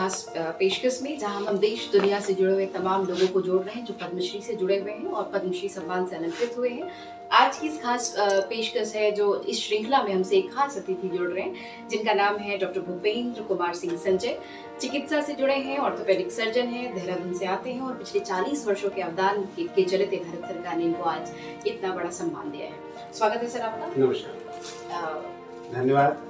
खास पेशकश में, जहां हम देश दुनिया से जुड़े हुए तमाम लोगों को जोड़ रहे हैं जो पद्मश्री से जुड़े हुए हैं और पद्मश्री सम्मान से अलंकृत हुए हैं। आज की इस खास पेशकश है जो इस श्रृंखला में हमसे एक खास अतिथि जुड़ रहे हैं, जिनका नाम है डॉक्टर भूपेंद्र कुमार सिंह संजय। चिकित्सा से जुड़े हैं, ऑर्थोपेडिक सर्जन हैं, देहरादून से आते हैं और पिछले 40 वर्षों के अवदान के चलते भारत सरकार ने इनको आज इतना बड़ा सम्मान दिया है। स्वागत है सर आपका। नमस्कार, धन्यवाद।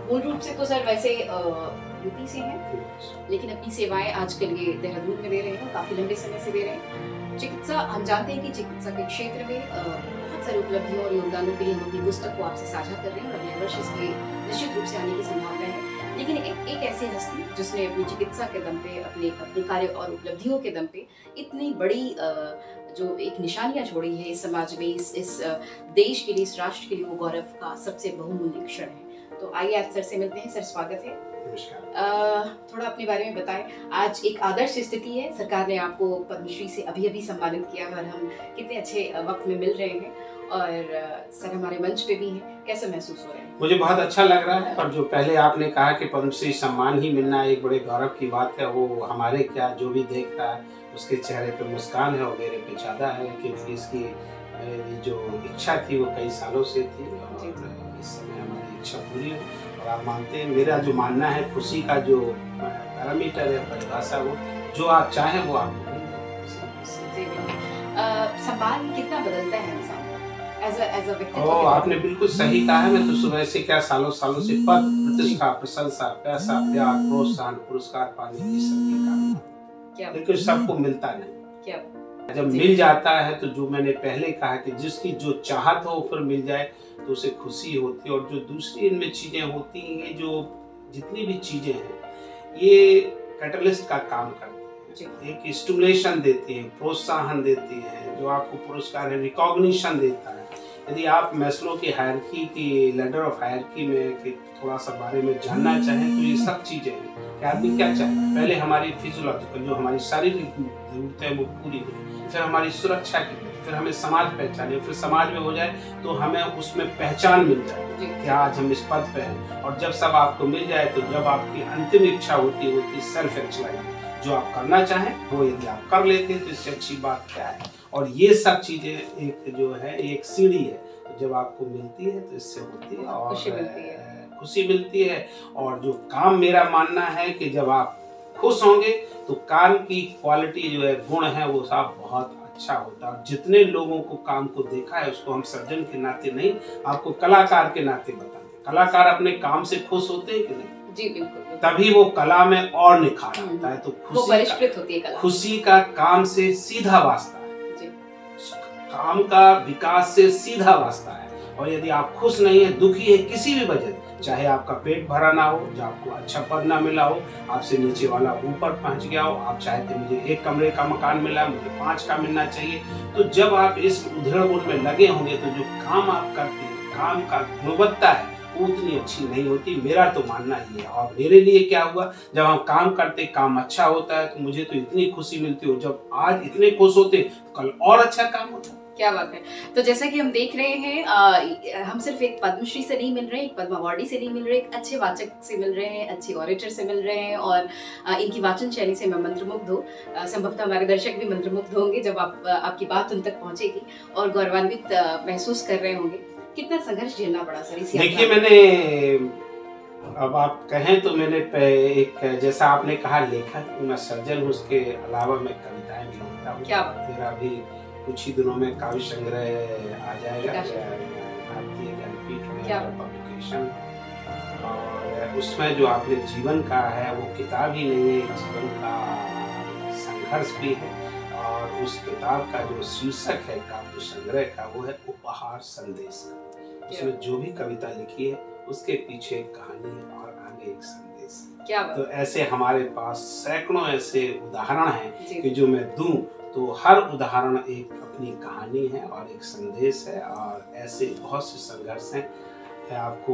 मूल रूप से तो सर वैसे यूपी से हैं, लेकिन अपनी सेवाएं आज के लिए देहरादून में दे रहे हैं, काफी लंबे समय से दे रहे हैं। चिकित्सा, हम जानते हैं कि चिकित्सा के क्षेत्र में बहुत सारी उपलब्धियों और योगदानों के लिए हम अपनी पुस्तक को आपसे साझा कर रहे हैं और अगले वर्ष इसके निश्चित रूप से आने की संभावना है। लेकिन एक ऐसी हस्ती जिसने अपनी चिकित्सा के दम पे, अपने कार्य और उपलब्धियों के दम पे इतनी बड़ी जो एक निशानियां छोड़ी है इस समाज में, इस देश के लिए, इस राष्ट्र के लिए, वो गौरव का सबसे बहुमूल्य क्षण है। तो आइए आज सर से मिलते हैं। सर स्वागत है। थोड़ा अपने बारे में बताएं। आज एक आदर्श स्थिति है, सरकार ने आपको पद्मश्री से अभी सम्मानित किया है और हम कितने अच्छे वक्त में मिल रहे हैं और सर हमारे मंच पे भी हैं। कैसा महसूस हो रहा है? मुझे बहुत अच्छा लग रहा है। और जो पहले आपने कहा कि पद्मश्री सम्मान ही मिलना एक बड़े गौरव की बात है, वो हमारे क्या जो भी देखता है उसके चेहरे पे मुस्कान है और मेरे पे ज़्यादा है, क्योंकि इसकी जो इच्छा थी वो कई सालों से थी और इस समय हमारी इच्छा पूरी हो। और आप मानते हैं, मेरा जो मानना है, खुशी का जो पैरामीटर है, परिभाषा, वो जो आप चाहें वो आपको मिल जाए। सम्मान कितना बदलता है इंसान as a व्यक्ति? आपने बिल्कुल सही कहा है। मैं तो सुबह से क्या सालों से पद, प्रतिष्ठा, प्रशंसा, पैसा, प्यार, प्रोत्साहन, पुरस्कार पाने की सबकी कामना, लेकिन सबको मिलता नहीं। क्या जब मिल जाता है तो जो मैंने पहले कहा कि जिसकी जो चाहत हो फिर मिल जाए तो उसे खुशी होती है। और जो दूसरी इनमें चीजें होती हैं, जो जितनी भी चीजें हैं, ये कैटलिस्ट का काम करती हैं, एक स्टिमुलेशन देती हैं, प्रोत्साहन देती हैं। जो आपको पुरस्कार है, रिकॉग्निशन देता है। यदि आप मैस्लो की हायरार्की की, लैडर ऑफ हायरार्की में कि थोड़ा सा बारे में जानना चाहें तो ये सब चीजें हैं कि आदमी क्या चाहता है। पहले हमारी फिजियोलॉजिकल, जो हमारी शारीरिक जरूरतें हैं वो पूरी हो, फिर हमारी सुरक्षा की, फिर हमें समाज पहचाने, फिर समाज में हो जाए तो हमें उसमें पहचान मिल जाए कि आज हम इस पद पे हैं। और जब सब आपको मिल जाए तो जब आपकी अंतिम इच्छा होती है सेल्फ एक्चुअलाइजेशन, जो आप करना चाहें वो यदि आप कर लेते हैं तो इससे अच्छी बात क्या है। और ये सब चीजें एक जो है एक सीढ़ी है, तो जब आपको मिलती है तो इससे होती है और खुशी मिलती है। और जो काम, मेरा मानना है कि जब आप खुश होंगे तो काम की क्वालिटी जो है, गुण है, वो सब बहुत अच्छा होता है। जितने लोगों को काम को देखा है, उसको हम सर्जन के नाते नहीं, आपको कलाकार के नाते बताएंगे। कलाकार अपने काम से खुश होते हैं कि नहीं? जी बिल्कुल। तभी वो कला में और निखार आता है। तो खुशी का काम से सीधा वास्ता है जी। काम का विकास से सीधा वास्ता है। और यदि आप खुश नहीं है, दुखी है किसी भी वजह, चाहे आपका पेट भरा ना हो, जो आपको अच्छा पद ना मिला हो, आपसे नीचे वाला ऊपर पहुंच गया हो, आप चाहते मुझे 1 कमरे का मकान मिला, मुझे 5 का मिलना चाहिए, तो जब आप इस उधेड़-बुन में लगे होंगे तो जो काम आप करते हैं, काम का गुणवत्ता है, उतनी अच्छी नहीं होती। मेरा तो मानना ही है। और मेरे लिए क्या हुआ, जब हम काम करते, काम अच्छा होता है तो मुझे तो इतनी खुशी मिलती हो। जब आज इतने खुश होते तो कल और अच्छा काम होता। क्या बात है। तो जैसा कि हम देख रहे हैं, हम सिर्फ एक पद्मश्री से नहीं मिल रहे हैं, एक पद्म अवार्डी से नहीं मिल रहे, एक अच्छे वाचक से मिल रहे हैं, अच्छे ऑरेटर से मिल रहे हैं और इनकी वाचन शैली से मैं मंत्रमुग्ध हूँ। संभवतः हमारे दर्शक भी मंत्रमुग्ध होंगे जब आपकी बात उन तक पहुंचेगी और गौरवान्वित महसूस कर रहे होंगे। कितना संघर्ष झेलना पड़ा सर इस यात्रा में? देखिए, मैंने, अब आप कहें तो मैंने एक, जैसा आपने कहा, लेखक, मैं सर्जन हूँ, उसके अलावा मैं कविताएं भी लिखता हूँ। क्या मेरा भी कुछ ही दिनों में काव्य संग्रह आ जाएगा, भारतीय ज्ञानपीठ में पब्लिकेशन। और उसमें जो आपने जीवन का है वो किताब ही नहीं है, जीवन का संघर्ष भी है। और उस किताब का जो शीर्षक है काव्य संग्रह का, वो है उपहार संदेश का। उसमें जो भी कविता लिखी है उसके पीछे एक कहानी है और आगे एक संदेश है। क्या बात? तो ऐसे हमारे पास सैकड़ों ऐसे उदाहरण हैं कि जो मैं दूं तो हर उदाहरण एक अपनी कहानी है और एक संदेश है। और ऐसे बहुत से संघर्ष हैं। मैं आपको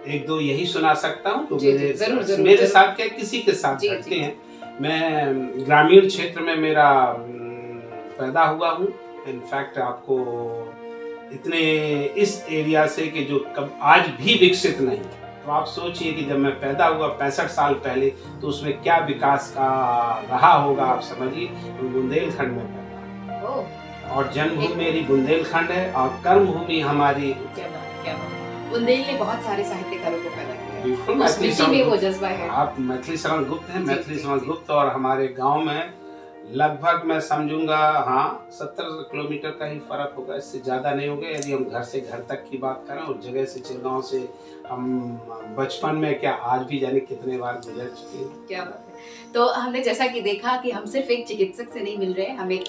1-2 यही सुना सकता हूँ। तो मेरे साथ क्या, किसी के साथ घटते हैं। मैं ग्रामीण क्षेत्र में मेरा पैदा हुआ हूँ। इनफैक्ट आपको इतने इस एरिया से कि जो आज भी विकसित नहीं, तो आप सोचिए कि जब मैं पैदा हुआ 65 साल पहले, तो उसमें क्या विकास का रहा होगा, आप समझिए। बुंदेलखंड में पैदा, ओह, और जन्मभूमि मेरी बुंदेलखंड है और कर्मभूमि हमारी। क्या बात, क्या बात। बुंदेल ने बहुत सारे साहित्यकारों को पैदा किया है। बिल्कुल, उस मिट्टी में वो जज्बा है। आप मैथिली शरण गुप्त हैं, जी, मैथिली जी, शरण जी। गुप्त, और हमारे गांव में लगभग मैं समझूंगा, हाँ, 70 किलोमीटर का ही फर्क होगा, इससे ज्यादा नहीं होगा। यदि हम घर से घर तक की बात करें, और जगह से चिरगांव से हम बचपन में क्या आज भी जाने कितने बार गुजर चुके हैं। क्या बात है। तो हमने जैसा कि देखा कि हम सिर्फ एक चिकित्सक से नहीं मिल रहे हैं, हम एक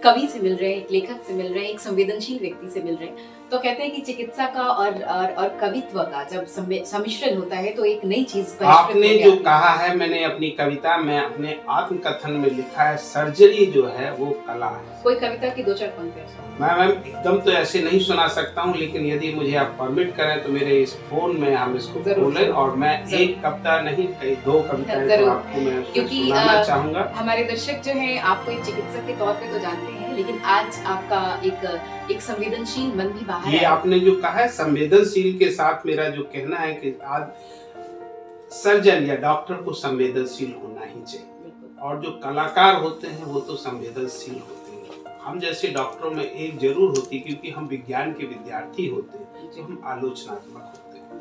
कवि से मिल रहे हैं, एक लेखक से मिल रहे हैं, एक संवेदनशील व्यक्ति से मिल रहे हैं। तो कहते हैं कि चिकित्सा का और कवित्व का जब सम्मिश्रण होता है तो एक नई चीज आपने जो कहा है, मैंने अपनी कविता में अपने आत्मकथन में लिखा है, सर्जरी जो है वो कला है। कोई कविता की 2-4 पंक्तियां। मैम एकदम तो ऐसे नहीं सुना सकता हूँ, लेकिन यदि मुझे आप परमिट करें तो मेरे इस फोन में हम इसको खोलें, और मैं एक कविता नहीं, कई 2 कविताएं तो आपको मैं सुनाना चाहूंगा। हमारे दर्शक जो हैं आपको एक चिकित्सक के तौर पे तो जानते हैं, लेकिन आज आपका एक संवेदनशील मन भी बाहर ये आपने जो कहा है, संवेदनशील के साथ मेरा जो कहना है कि आज सर्जन या डॉक्टर को संवेदनशील होना ही चाहिए, और जो कलाकार होते हैं वो तो संवेदनशील होते हैं। हम जैसे डॉक्टरों में एक जरूर होती, क्योंकि हम विज्ञान के विद्यार्थी होते हैं तो हम आलोचनात्मक होते हैं,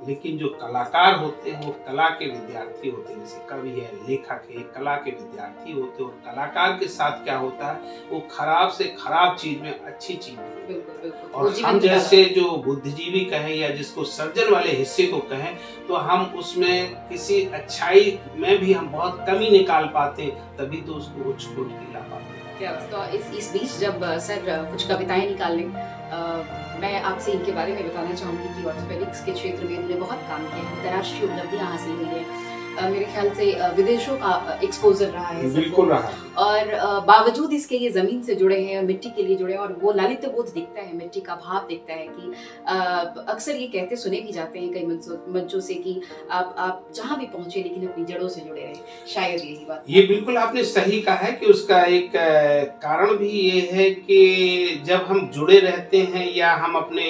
लेकिन जो कलाकार होते हैं वो कला के विद्यार्थी होते हैं। जैसे कवि है, लेखक है, कला के विद्यार्थी होते हैं। और कलाकार के साथ क्या होता है, वो खराब से खराब चीज में अच्छी चीज है। और हम जैसे जो बुद्धिजीवी कहें या जिसको सर्जन वाले हिस्से को कहें, तो हम उसमें किसी अच्छाई में भी हम बहुत कमी निकाल पाते हैं, तभी तो उसको उच्च कोटि की ला पाते हैं। तो इस बीच जब सर कुछ कविताएं निकाल लें, मैं आपसे इनके बारे में बताना चाहूँगी कि ऑर्थोपेडिक्स के क्षेत्र में उन्होंने बहुत काम किया है, अंतर्राष्ट्रीय उपलब्धियां हासिल हुई है। मेरे ख्याल से विदेशों का एक्सपोजर रहा है, बिल्कुल रहा है। और बावजूद इसके ये जमीन से जुड़े हैं, मिट्टी के लिए जुड़े हैं, और वो लालित्य बोध दिखता है, मिट्टी का भाव दिखता है कि अक्सर ये कहते सुने भी जाते हैं कई मंचों से कि आप जहाँ भी पहुंचे लेकिन अपनी जड़ों से जुड़े रहे। शायद यही बात। ये बिल्कुल आपने सही कहा है कि उसका एक कारण भी ये है कि जब हम जुड़े रहते हैं या हम अपने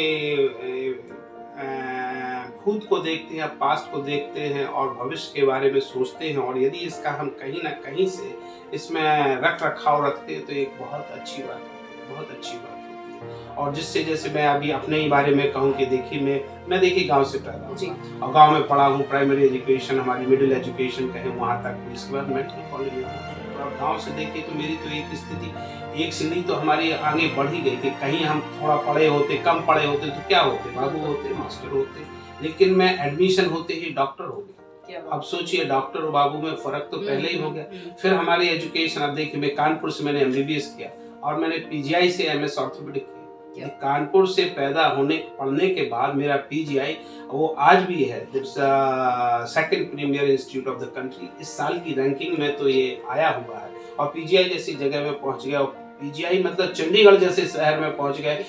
भूत को देखते हैं, पास्ट को देखते हैं और भविष्य के बारे में सोचते हैं, और यदि इसका हम कहीं ना कहीं से इसमें रख रखाव रखते हैं, तो एक बहुत अच्छी बात होती है, बहुत अच्छी बात होती है। और जिससे, जैसे मैं अभी अपने ही बारे में कहूँ कि देखिए, मैं देखिए गांव से पैदा हूँ और गांव में पढ़ा हूँ, प्राइमरी एजुकेशन, हमारी मिडिल एजुकेशन कहें वहाँ तक, इसके बाद मेडिकल कॉलेज में। अब गाँव से देखिए तो मेरी तो एक स्थिति, एक सीढ़ी तो हमारी आगे बढ़ ही गई थी। कहीं हम थोड़ा पढ़े होते, कम पढ़े होते तो क्या होते, बाबू होते, मास्टर होते, लेकिन मैं एडमिशन होते ही डॉक्टर हो गया। अब सोचिए, डॉक्टर और बाबू में फर्क तो पहले ही हो गया। फिर हमारी एजुकेशन, अब देखिए, मैं कानपुर से मैंने MBBS किया और मैंने PGI से MS ऑर्थोपेडिक किया। कानपुर से पैदा पढ़ने के बाद मेरा PGI वो आज भी है, second premier institute of the country. इस साल की रैंकिंग में तो ये आया हुआ है, और PGI जैसी जगह में पहुंच गया। PGI मतलब चंडीगढ़ जैसे शहर में पहुंच गए,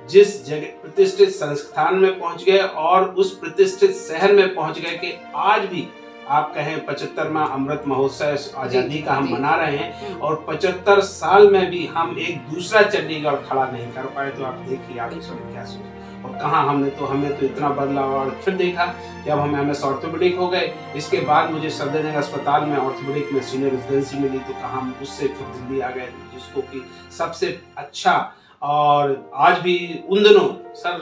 जिस जगह प्रतिष्ठित संस्थान में पहुंच गए, और उस प्रतिष्ठित शहर में पहुंच गए कि आज भी आप कहें 75वां अमृत महोत्सव आजादी का हम मना रहे हैं, और 75 साल में भी हम एक दूसरा चंडीगढ़ खड़ा नहीं कर पाए। तो आप देखिए, आप इसमें क्या सोच, और कहाँ हमें तो इतना बदलाव। और फिर देखा जब हम MS ऑर्थोपेडिक हो गए, इसके बाद मुझे सफदरजंग अस्पताल में ऑर्थोपेडिक में सीनियर रेजिडेंसी मिली, तो कहाँ हम उससे फिर दिल्ली आ गए, जिसको कि सबसे अच्छा। और आज भी उन दिनों सर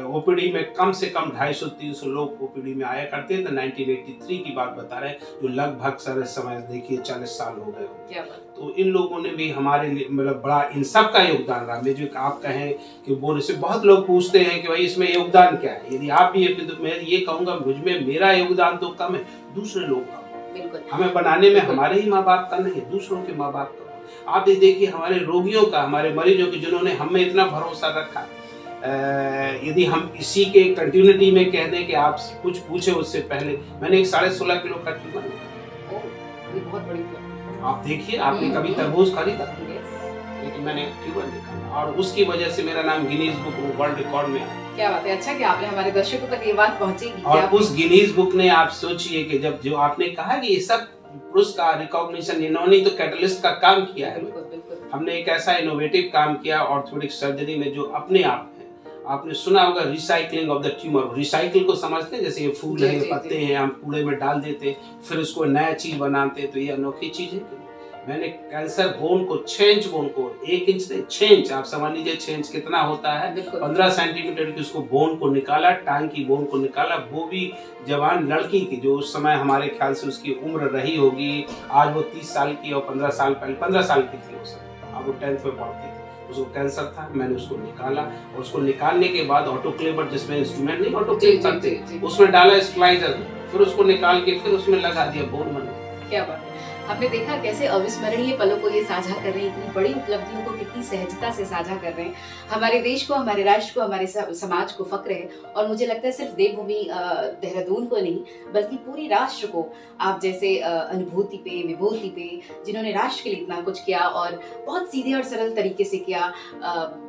OPD में कम से कम 250-300 लोग OPD में आया करते थे। 1983 की बात बता रहे हैं, जो लगभग सर इस समय देखिए 40 साल हो गए। तो इन लोगों ने भी हमारे लिए मतलब बड़ा, इन सब का योगदान रहा। मैं जो आप कहें कि बोलने से बहुत लोग पूछते हैं कि भाई इसमें योगदान क्या है, यदि आप भी, तो मैं ये कहूँगा मुझमें मेरा योगदान तो कम है, दूसरे लोग का। हमें बनाने में हमारे ही माँ बाप का नहीं, दूसरों के माँ बाप का। आप देखिए हमारे रोगियों का, हमारे मरीजों के, जिन्होंने हमें इतना भरोसा रखा। यदि हम इसी के कंटिन्यूटी में कह दें कि आप कुछ पूछे उससे पहले, मैंने एक 16.5 किलो का ट्यूमर लिया। ये बहुत बड़ी। आप देखिए, आपने कभी तरबूज खरीदा? लेकिन मैंने ट्यूमर देखा, और उसकी वजह से मेरा नाम गिनीज बुक वर्ल्ड रिकॉर्ड में आया। क्या बात है, अच्छा कि आपने हमारे दर्शकों तक ये बात पहुंचेगी। और उस गिनीज बुक ने, आप सोचिए कि जब जो आपने कहा कि ये सब पुरुष का रिकॉग्निशन, इन्होंने तो कैटलिस्ट का काम किया है। हमने एक ऐसा इनोवेटिव काम किया ऑर्थोपेडिक सर्जरी में, जो अपने आप है। आपने सुना होगा recycling of the tumour. Recycle को समझते हैं, जैसे ये फूल जी, है, जी, पत्ते जी। हैं, हम कूड़े में डाल देते हैं, फिर उसको नया चीज बनाते हैं, तो ये अनोखी चीज है। मैंने कैंसर बोन को, 6 इंच बोन को, 1 इंच नहीं 6 इंच, आप समझ लीजिए 6 इंच कितना होता है, बिल्कुल। 15 सेंटीमीटर की उसको बोन को निकाला, टांग की बोन को निकाला, वो भी जवान लड़की की, जो उस समय हमारे ख्याल से उसकी उम्र रही होगी, आज वो 30 साल की और 15 साल पहले 15 साल की थी उस समय, अब वो 10th में पढ़ती थी, उसको कैंसर था। मैंने उसको निकाला और उसको निकालने के बाद ऑटोक्लेवर, जिसमें इंस्ट्रूमेंट नहीं ऑटोक्लेव करते, उसमें डाला स्प्लाइजर, फिर उसको निकाल के फिर उसमें लगा दिया, बोन बन गया। क्या बात है। आपने देखा कैसे अविस्मरणीय पलों को ये साझा कर रहे हैं, इतनी बड़ी उपलब्धियों को कितनी सहजता से साझा कर रहे हैं। हमारे देश को, हमारे राष्ट्र को, हमारे समाज को फक्र है। और मुझे लगता है सिर्फ देवभूमि देहरादून को नहीं, बल्कि पूरी राष्ट्र को आप जैसे अनुभूति पे, विभूति पे, जिन्होंने राष्ट्र के लिए इतना कुछ किया और बहुत सीधे और सरल तरीके से किया।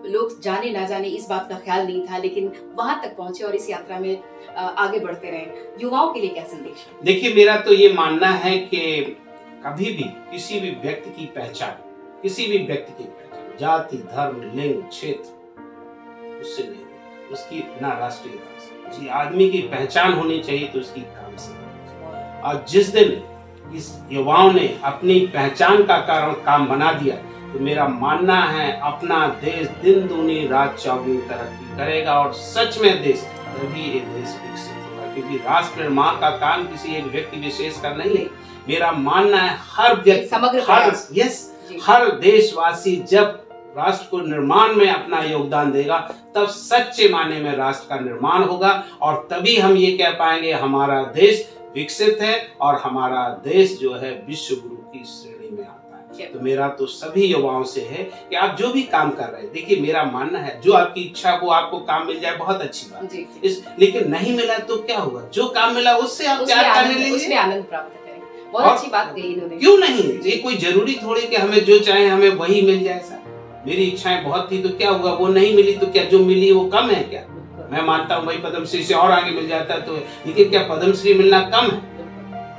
लोग जाने ना जाने इस बात का ख्याल नहीं था, लेकिन वहां तक पहुंचे और इस यात्रा में आगे बढ़ते रहे। युवाओं के लिए क्या संदेश है? देखिए, मेरा तो ये मानना है कि कभी भी किसी भी व्यक्ति की पहचान, किसी भी व्यक्ति की पहचान जाति, धर्म, लिंग, क्षेत्र, उससे नहीं, उसकी ना राष्ट्रीयता से। जी, आदमी की पहचान होनी चाहिए तो उसकी काम से। और जिस दिन इस युवाओं ने अपनी पहचान का कारण काम बना दिया, तो मेरा मानना है अपना देश दिन दूनी रात चौगुनी तरक्की करेगा और सच में देश, तभी ये देश विकसित होगा। क्योंकि राष्ट्र निर्माण का काम किसी एक व्यक्ति विशेष का नहीं है। मेरा मानना है हर व्यक्ति, समग्र हर देशवासी जब राष्ट्र को निर्माण में अपना योगदान देगा, तब सच्चे मायने में राष्ट्र का निर्माण होगा और तभी हम ये कह पाएंगे हमारा देश विकसित है और हमारा देश जो है विश्व गुरु की श्रेणी में आता है। तो मेरा तो सभी युवाओं से है कि आप जो भी काम कर रहे हैं, देखिए मेरा मानना है जो आपकी इच्छा को आपको काम मिल जाए, बहुत अच्छी बात है। लेकिन नहीं मिला तो क्या होगा, जो काम मिला उससे आप प्यार करने लेंगे, उसमें आनंद प्राप्त करें। बहुत अच्छी बात कही इन्होंने। क्यों नहीं, ये कोई जरूरी थोड़ी कि हमें जो चाहे हमें वही मिल जाए। सर, मेरी इच्छाएं बहुत थी तो क्या हुआ, वो नहीं मिली तो क्या जो मिली वो कम है क्या? मैं मानता हूँ भाई पद्मश्री से और आगे मिल जाता तो, लेकिन क्या पद्मश्री मिलना कम है?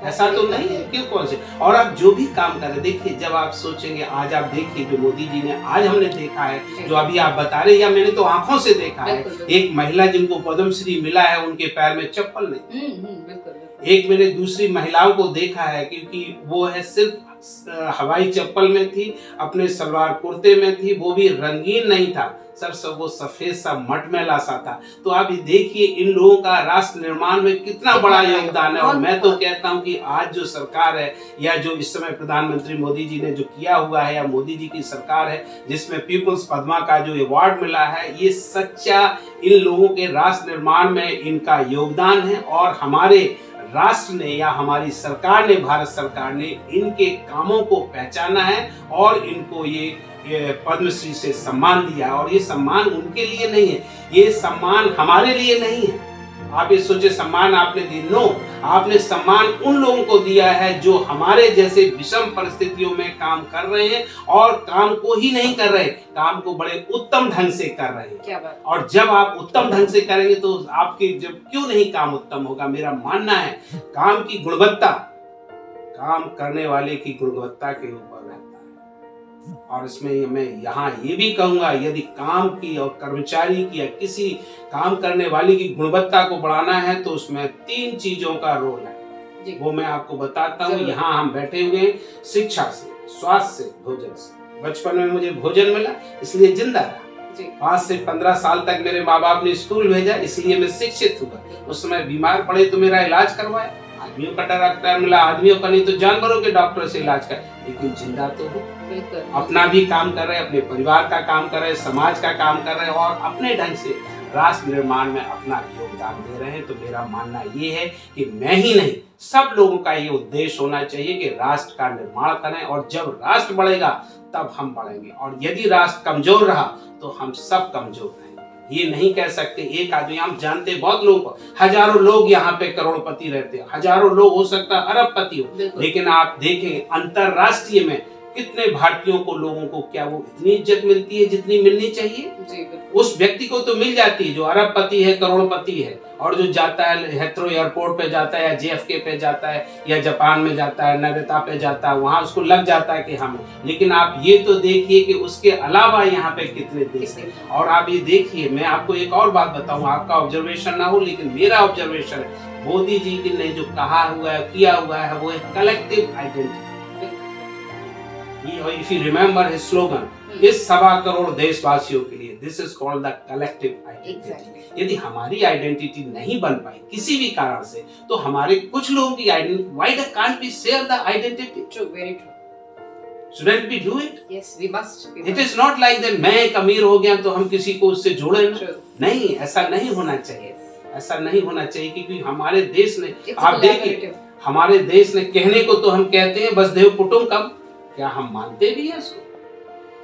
ऐसा तो नहीं है। क्यों, कौन से? और आप जो भी काम करें, देखिए जब आप सोचेंगे, आज आप देखिए जो मोदी जी ने, आज हमने देखा है, जो अभी आप बता रहे हैं या मैंने तो आंखों से देखा है, एक महिला जिनको पद्मश्री मिला है उनके पैर में चप्पल नहीं। एक मैंने दूसरी महिलाओं को देखा है, क्योंकि वो है सिर्फ हवाई चप्पल में थी, अपने सलवार कुर्ते में थी, वो भी रंगीन नहीं था, सब वो सफेद सा मटमैला सा था। तो आप देखिए इन लोगों का राष्ट्र निर्माण में कितना बड़ा योगदान है। और मैं तो कहता हूं कि आज जो सरकार है या जो इस समय प्रधानमंत्री मोदी जी ने जो किया हुआ है, या मोदी जी की सरकार है जिसमें पीपुल्स पद्मा का जो अवार्ड मिला है, ये सच्चा इन लोगों के राष्ट्र निर्माण में इनका योगदान है। और हमारे राष्ट्र ने या हमारी सरकार ने, भारत सरकार ने इनके कामों को पहचाना है और इनको ये पद्मश्री से सम्मान दिया। और ये सम्मान उनके लिए नहीं है, ये सम्मान हमारे लिए नहीं है। आप ये सोचे सम्मान आपने दी, नो, आपने सम्मान उन लोगों को दिया है जो हमारे जैसे विषम परिस्थितियों में काम कर रहे हैं और काम को ही नहीं कर रहे, काम को बड़े उत्तम ढंग से कर रहे हैं। क्या बात। और जब आप उत्तम ढंग से करेंगे तो आपके जब क्यों नहीं काम उत्तम होगा। मेरा मानना है काम की गुणवत्ता काम करने वाले की गुणवत्ता के ऊपर रहता है। और इसमें मैं यहाँ ये भी कहूंगा, यदि काम की और कर्मचारी की या किसी काम करने वाले की गुणवत्ता को बढ़ाना है तो उसमें 3 चीजों का रोल है, वो मैं आपको बताता हूँ। यहाँ हम बैठे हुए हैं, शिक्षा से, स्वास्थ्य से, भोजन से। बचपन में मुझे भोजन मिला इसलिए जिंदा रहा। 5 से 15 साल तक मेरे माँ बाप ने स्कूल भेजा इसलिए मैं शिक्षित हुआ। उस समय बीमार पड़े तो मेरा इलाज करवाया, आदमियों का डॉक्टर मिला, आदमियों का नहीं तो जानवरों के डॉक्टर से इलाज कर, लेकिन जिंदा तो हो। अपना भी काम कर रहे, अपने परिवार का काम कर रहे, समाज का काम कर रहे और अपने ढंग से राष्ट्र निर्माण में अपना योगदान दे रहे हैं। तो मेरा मानना ये है कि मैं ही नहीं, सब लोगों का ये उद्देश्य होना चाहिए कि राष्ट्र का निर्माण करें। और जब राष्ट्र बढ़ेगा तब हम बढ़ेंगे, और यदि राष्ट्र कमजोर रहा तो हम सब कमजोर रहेंगे। ये नहीं कह सकते एक आदमी, हम जानते बहुत लोगों को, हजारों लोग यहाँ पे करोड़पति रहते हैं, हजारों लोग हो सकता है अरबपति हो, लेकिन आप देखें अंतरराष्ट्रीय में कितने भारतीयों को, लोगों को क्या वो इतनी इज्जत मिलती है जितनी मिलनी चाहिए? जी, उस व्यक्ति को तो मिल जाती है जो अरबपति है, करोड़पति है, और जो जाता है हेथ्रो एयरपोर्ट पे जाता है या JFK पे जाता है या जापान में जाता है, नगता पे जाता है, वहां उसको लग जाता है कि हम। लेकिन आप ये तो देखिए कि उसके अलावा यहाँ पे कितने देश हैं। और आप ये देखिए, मैं आपको एक और बात बताऊं, आपका ऑब्जर्वेशन ना हो लेकिन मेरा ऑब्जर्वेशन है, मोदी जी ने जो कहा हुआ है, किया हुआ है, वो है collective identity. If you remember his slogan, इस 1.25 करोड़ देशवासियों के लिए, this is called the collective identity. यदि हमारी आइडेंटिटी नहीं बन पाई किसी भी कारण से, तो हमारे कुछ लोगों की identity, why can't we share the identity? True, very true. Shouldn't we do it? Yes, we must. It is not like that मैं एक अमीर हो गया तो हम किसी को उससे जोड़े ना। नहीं, ऐसा नहीं होना चाहिए, ऐसा नहीं होना चाहिए, क्योंकि हमारे देश ने, आप देखिए, हमारे देश ने, कहने को तो हम कहते हैं वसुधैव कुटुंबकम, क्या हम मानते भी हैं इसको?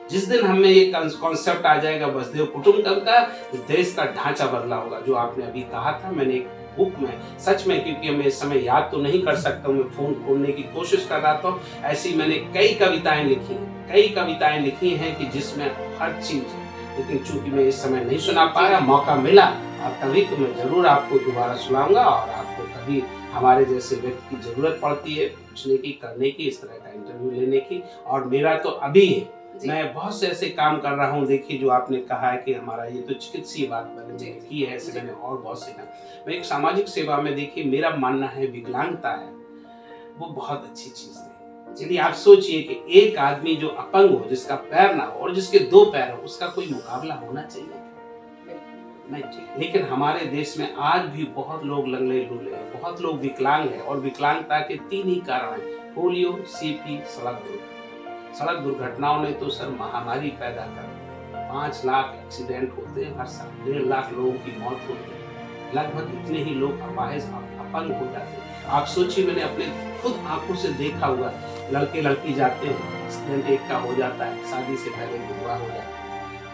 जिस दिन हमें ये कॉन्सेप्ट आ जाएगा वसुधैव कुटुंबकम का, देश का ढांचा बदला होगा। जो आपने अभी कहा था, मैंने एक बुक में, सच में, क्योंकि मैं इस समय याद तो नहीं कर सकता हूँ, मैं फोन खोलने की कोशिश कर रहा था, ऐसी मैंने कई कविताएं लिखी हैं कि जिसमें हर चीज है, लेकिन चूंकि मैं इस समय नहीं सुना पाया, मौका मिला और कभी तो मैं जरूर आपको दोबारा सुनाऊंगा। और आपको कभी हमारे जैसे व्यक्ति की जरूरत पड़ती है पूछने की, करने की, इस तरह का इंटरव्यू लेने की, और मेरा तो अभी है, मैं बहुत से ऐसे काम कर रहा हूँ। देखिए, जो आपने कहा है कि हमारा ये तो चिकित्सीय बात मैंने की है, ऐसे मैंने और बहुत से काम, मैं एक सामाजिक सेवा में, देखिए मेरा मानना है विकलांगता है वो बहुत अच्छी चीज है। यदि आप सोचिए कि एक आदमी जो अपंग हो, जिसका पैर ना हो और जिसके 2 पैर हो, उसका कोई मुकाबला होना चाहिए? नहीं चाहिए। लेकिन हमारे देश में आज भी बहुत लोग लंगड़े लूले हैं, बहुत लोग विकलांग हैं, और विकलांगता के 3 ही कारण हैं: पोलियो, CP, सड़क दुर्घटनाओं ने तो सर महामारी पैदा कर दी। 5 लाख एक्सीडेंट होते हैं हर साल, 1.5 लाख लोगों की मौत होती है, लगभग इतने ही लोग अपाहिज, अपंग हो जाते हैं। आप सोचिए, मैंने अपने खुद आंखों से देखा हुआ, लड़के लड़की जाते हैं, एक्सीडेंट एक का हो जाता है, शादी से पहले बुरा हो जाता है।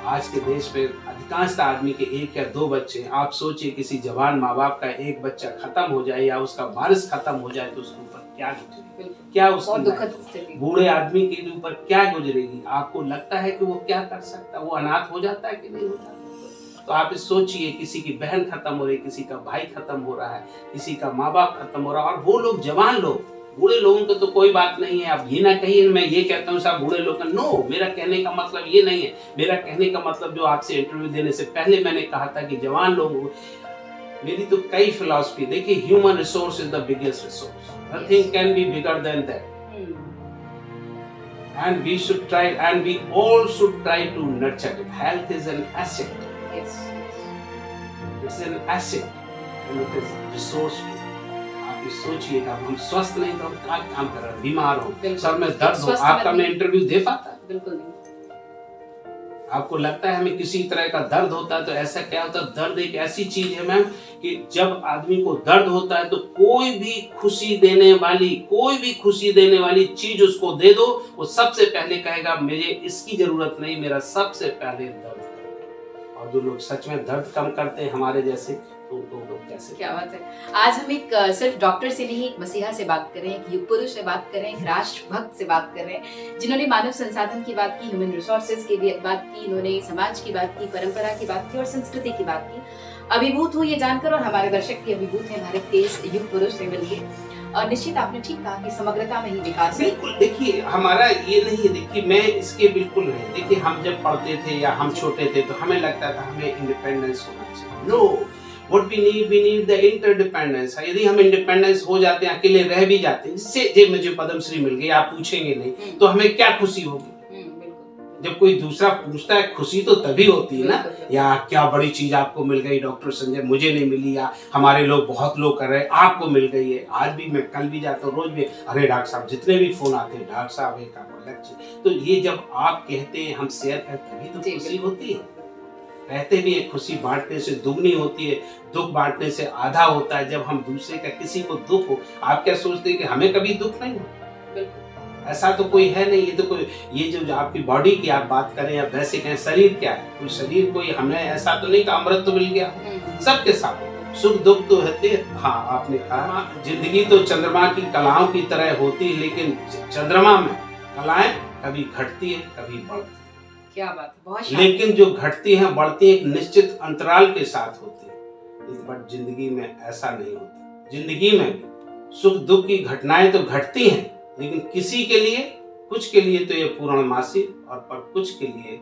आज के देश में अधिकांश आदमी के 1 या 2 बच्चे। आप सोचिए, किसी जवान माँ बाप का एक बच्चा खत्म हो जाए या उसका वारिस खत्म हो जाए तो उसके ऊपर क्या गुजरेगी, क्या उसकी बूढ़े आदमी के ऊपर क्या गुजरेगी? आपको लगता है कि वो क्या कर सकता है? वो अनाथ हो जाता है कि नहीं हो जाता? तो आप सोचिए, किसी की बहन खत्म हो रही, किसी का भाई खत्म हो रहा है, किसी का माँ बाप खत्म हो रहा है, और वो लोग जवान लोग, बूढ़े लोगों को तो कोई बात नहीं है। आप ये ना कहिए मैं ये कहता हूँ साहब बूढ़े लोग, नो, मेरा कहने का मतलब ये नहीं है। मेरा कहने का मतलब, जो आपसे इंटरव्यू देने से पहले मैंने कहा था कि जवान लोग, मेरी तो कई फिलॉसफी, देखिए, human resource is the biggest resource, nothing can be bigger than that, and we should try, and we all should try to nurture it. Health is an asset. Yes. It's an asset, and it is resourceful. आप ये सोचिएगा, हम स्वस्थ नहीं तो हम क्या काम कर रहे हैं? बीमार हो, सर में दर्द हो, आपका मैं इंटरव्यू दे पाता? बिल्कुल नहीं। आपको लगता है हमें किसी तरह का दर्द होता है तो ऐसा क्या होता है? दर्द एक ऐसी चीज है मैम कि जब आदमी को दर्द होता है तो कोई भी खुशी देने वाली चीज उसको दे दो, वो सबसे पहले कहेगा मुझे इसकी जरूरत नहीं, मेरा सबसे पहले दर्द करो। और जो लोग सच में दर्द कम करते हैं हमारे जैसे, तो लोग कैसे? क्या बात है। आज हम एक सिर्फ डॉक्टर से नहीं, एक मसीहा से बात कर रहे हैं, एक युग पुरुष से बात कर रहे हैं, एक राष्ट्र भक्त से बात कर रहे हैं, जिन्होंने मानव संसाधन की बात की, ह्यूमन रिसोर्सेज की बात की, इन्होंने समाज की बात की, परंपरा की बात की और संस्कृति की बात की। अभिभूत हुई ये जानकर, और हमारे दर्शक भी अभिभूत हैं भारत के इस युग पुरुष से मिलकर। और निश्चित आपने ठीक कहा कि समग्रता में ही विकास है। बिल्कुल, देखिए हमारा ये नहीं है, देखिए मैं इसके बिल्कुल नहीं, देखिए हम जब पढ़ते थे या हम छोटे थे तो हमें लगता था हमें इंडिपेंडेंस होना चाहिए। No, What we need the interdependence। यदि हम इंडिपेंडेंस हो जाते हैं, अकेले रह भी जाते हैं, जिससे मुझे पद्मश्री मिल गई, आप पूछेंगे नहीं तो हमें क्या खुशी होगी? जब कोई दूसरा पूछता है, खुशी तो तभी होती है ना, या क्या बड़ी चीज आपको मिल गई डॉक्टर संजय, मुझे नहीं मिली, या हमारे लोग बहुत लोग कर रहे हैं, आपको मिल गई है। आज भी मैं, कल भी जाता हूँ, रोज भी, अरे डॉक्टर साहब, जितने भी फोन आते हैं, डॉक्टर साहब एक लक्ष्य। तो ये जब आप कहते हैं, हम शेयर करते हैं, तभी तो खुशी होती है। कहते भी है, खुशी बांटने से दुगनी होती है, दुख बांटने से आधा होता है। जब हम दूसरे का, किसी को दुख हो, आप क्या सोचते हैं कि हमें कभी दुख नहीं हो? ऐसा तो कोई है नहीं। ये तो कोई, ये जो आपकी बॉडी की आप बात करें या वैसे कहें, शरीर क्या है? कोई शरीर कोई, हमें ऐसा तो नहीं कि अमृत तो मिल गया। सबके साथ सुख दुख तो होते हैं। हाँ, आपने कहा जिंदगी तो चंद्रमा की कलाओं की तरह होती है, लेकिन चंद्रमा में कलाएं कभी घटती है कभी बढ़ती है। क्या बात है, बहुत लेकिन जो घटती हैं बढ़ती हैं एक निश्चित अंतराल के साथ होती है। बट जिंदगी में ऐसा नहीं होता। जिंदगी में भी सुख दुख की घटनाएं तो घटती हैं, लेकिन किसी के लिए, कुछ के लिए तो ये पूर्णमासी और पर कुछ के लिए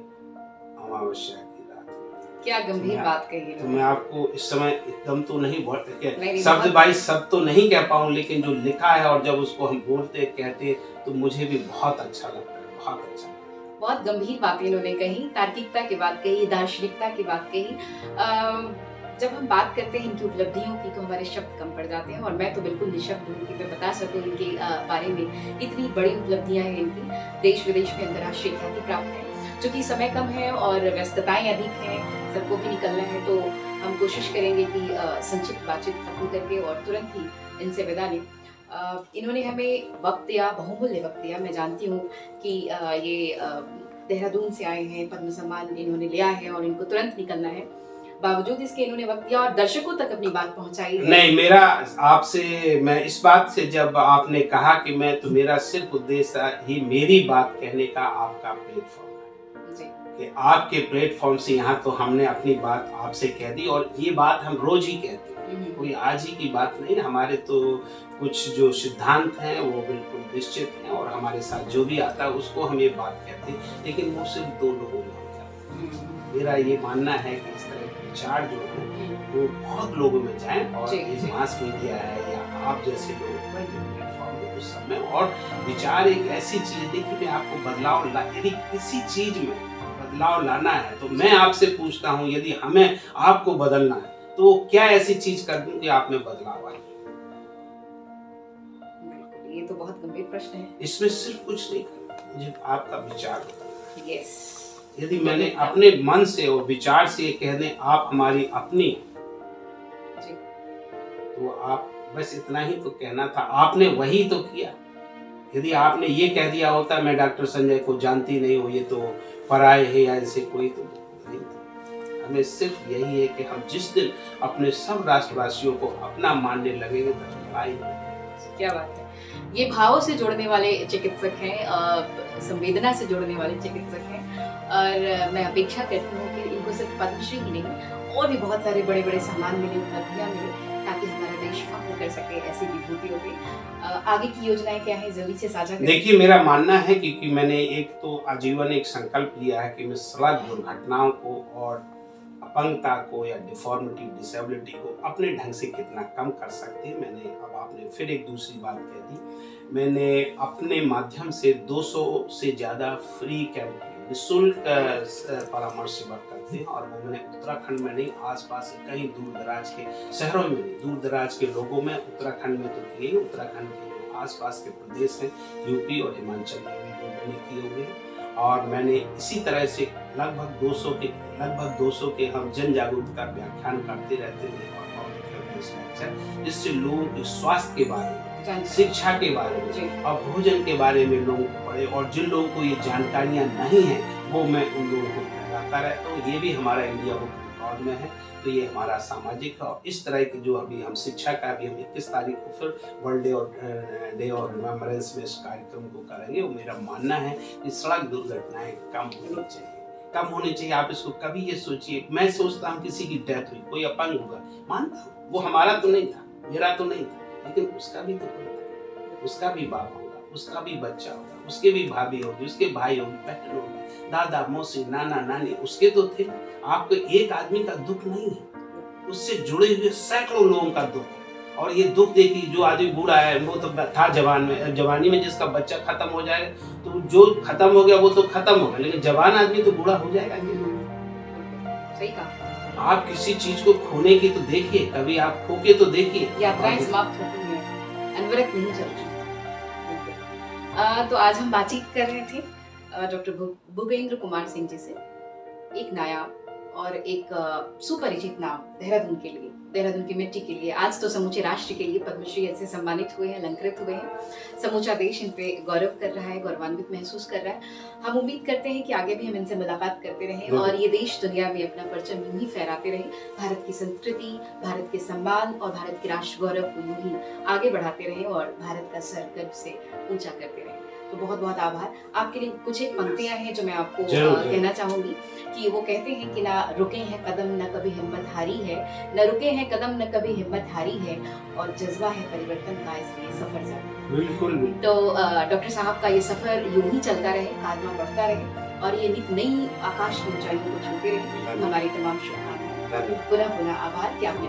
अमावस्या की रात होती है। क्या गंभीर बात कही है। तो मैं आपको इस समय एकदम तो नहीं नहीं, शब्द बाई शब्द तो नहीं कह पाऊं, लेकिन जो लिखा है और जब उसको हम बोलते कहते तो मुझे भी बहुत अच्छा लगता है, बहुत अच्छा। बहुत गंभीर बातें इन्होंने कही, तार्किकता की बात कही, दार्शनिकता की बात कही। जब हम बात करते हैं इनकी उपलब्धियों की तो हमारे शब्द कम पड़ जाते हैं, और मैं तो बिल्कुल निशब्द हूँ कि मैं बता सकूँ इनके बारे में। इतनी बड़ी उपलब्धियां हैं इनकी, देश विदेश में अंतर्राष्ट्रीय ख्याति प्राप्त है। चूंकि समय कम है और व्यस्तताएं अधिक हैं, सबको भी निकलना है, तो हम कोशिश करेंगे कि संक्षिप्त बातचीत खत्म करके और तुरंत ही इनसे विदा लें। इन्होंने हमें वक्त दिया, बहुमूल्य वक्त दिया। मैं जानती हूँ कि ये देहरादून से आए हैं, पद्म सम्मान इन्होंने लिया है और इनको तुरंत निकलना है। बावजूद इसके इन्होंने वक्त दिया और दर्शकों तक अपनी बात पहुंचाई है। नहीं, मेरा आपसे, मैं इस बात से, जब आपने कहा कि मैं, तो मेरा सिर्फ उद्देश्य ही मेरी बात कहने का आपका प्लेटफॉर्म है जी। कि आपके प्लेटफॉर्म से यहाँ तो हमने अपनी बात आपसे कह दी, और ये बात हम रोज ही कहते हैं, कोई आज ही की बात नहीं। हमारे तो कुछ जो सिद्धांत हैं वो बिल्कुल निश्चित हैं, और हमारे साथ जो भी आता है उसको हम ये बात कहते हैं, लेकिन वो सिर्फ 2 लोगों में हो जाता है। मेरा ये मानना है कि इस तरह के विचार जो है वो बहुत लोगों में जाएं, और ये मास मीडिया है या आप जैसे लोग उस समय, और विचार एक ऐसी चीज, देखिए मैं आपको बदलाव यदि किसी चीज में बदलाव लाना है तो मैं आपसे पूछता हूँ, यदि हमें आपको बदलना है तो क्या ऐसी चीज कर दूं कि आप में बदलाव आए? ये तो बहुत गंभीर प्रश्न है। इसमें सिर्फ कुछ नहीं करना, मुझे आपका विचार होता है। यस। यदि मैंने अपने मन से और विचार से ये कह दें आप हमारी अपनी जी, तो आप बस इतना ही तो कहना था, आपने वही तो किया। यदि आपने ये कह दिया होता मैं डॉक्टर संजय को जानती नहीं हूँ, ये तो पराये है या ऐसे कोई, तो नहीं था। हमें सिर्फ यही है कि हम जिस दिन अपने सब राष्ट्रवासियों को अपना मानने लगेंगे तो लड़ाई। क्या बात है। ये भावों से जोड़ने वाले चिकित्सक हैं, संवेदना से जोड़ने वाले चिकित्सक हैं, और मैं अपेक्षा करती हूँ कि इनको सिर्फ पद्मश्री ही नहीं और भी बहुत सारे बड़े बड़े सम्मान मिले, उपलब्धियाँ मिले, ताकि हमारा देश फख्र कर सके ऐसी विभूतियों पे। आगे की योजनाएं क्या है, जल्दी से साझा करें। देखिए, मेरा मानना है क्योंकि मैंने एक तो आजीवन एक संकल्प लिया है कि मैं सड़क दुर्घटनाओं को और अपंगता को या डिफॉर्मिटी, डिसेबिलिटी को अपने ढंग से कितना कम कर सकते हैं। मैंने, अब आपने फिर एक दूसरी बात कह दी, मैंने अपने माध्यम से 200 से ज़्यादा फ्री कैंप, निःशुल्क परामर्श शिविर करते हैं, और वो मैंने उत्तराखंड में नहीं, आसपास कई दूर दराज के शहरों में, दूर दराज के लोगों में, उत्तराखंड में तो किए, उत्तराखंड के जो आसपास के प्रदेश हैं, यूपी और हिमाचल में भी मैंने किए हुए हैं। और मैंने इसी तरह से लगभग 200 के हम जन जागरूकता व्याख्यान करते रहते हैं, और जिससे लोगों के स्वास्थ्य के बारे में, शिक्षा के बारे में और भोजन के बारे में लोगों को पढ़े, और जिन लोगों को ये जानकारियां नहीं है वो मैं उन लोगों को बताता रहता हूँ। ये भी हमारा इंडिया बुक रिकॉर्ड में है, तो ये हमारा सामाजिक और इस तरह की जो अभी हम शिक्षा का भी हम 21 तारीख को फिर वर्ल्ड डे और रिमेम्बरेंस में इस कार्यक्रम को करेंगे। वो मेरा मानना है कि सड़क दुर्घटनाएं कम होनी चाहिए। आप इसको कभी ये सोचिए, मैं सोचता हूँ किसी की डेथ हुई, कोई अपंग होगा, मानता हूँ वो हमारा तो नहीं था, मेरा तो नहीं था, लेकिन उसका भी तो कोई था, उसका भी बाप होगा, उसका भी बच्चा होगा, उसके भी भाभी होगी, उसके भाई होगी, बहन होगी, दादा मौसी नाना नानी उसके तो थे। आपको एक आदमी का दुख नहीं है, उससे जुड़े हुए सैकड़ों लोगों का दुख है। और ये दुख देखिए, जो आदमी बूढ़ा है वो तो था जवानी में जिसका बच्चा खत्म हो जाएगा, तो जो खत्म हो गया वो तो खत्म हो गया, लेकिन जवान आदमी तो बूढ़ा हो जाएगा। सही कहा। आप किसी चीज को खोने की तो देखिए, कभी आप खो के तो देखिए, यात्राएं समाप्त होती हैं, अनवरत नहीं चलती। तो आज हम बातचीत कर रहे थे डॉक्टर भूपेंद्र कुमार सिंह जी से, एक नायाब और एक सुपरिचित नाम देहरादून के लिए, देहरादून की मिट्टी के लिए, आज तो समूचे राष्ट्र के लिए पद्मश्री से सम्मानित हुए हैं, अलंकृत हुए हैं। समूचा देश इन पे गौरव कर रहा है, गौरवान्वित महसूस कर रहा है। हम उम्मीद करते हैं कि आगे भी हम इनसे मुलाकात करते रहें और ये देश दुनिया में अपना परचम यूं ही फहराते रहें, भारत की संस्कृति, भारत के सम्मान और भारत के राष्ट्र गौरव को यूं ही आगे बढ़ाते रहें और भारत का सर गर्व से ऊंचा करते रहें। तो बहुत बहुत आभार। आपके लिए कुछ एक पंक्तियां हैं जो मैं आपको जरूर। कहना चाहूंगी कि वो कहते हैं कि ना रुके हैं कदम न कभी हिम्मत हारी है, न रुके हैं कदम न कभी हिम्मत हारी है, और जज्बा है परिवर्तन का इसलिए सफर जारी। बिल्कुल भी। तो डॉक्टर साहब का ये सफर यूं ही चलता रहे, आगे बढ़ता रहे, और ये नई आकाश की ऊंचाइयों को छूते रहे। हमारी तमाम शुभकामनाएं। पुनः पुनः आभार कि आपने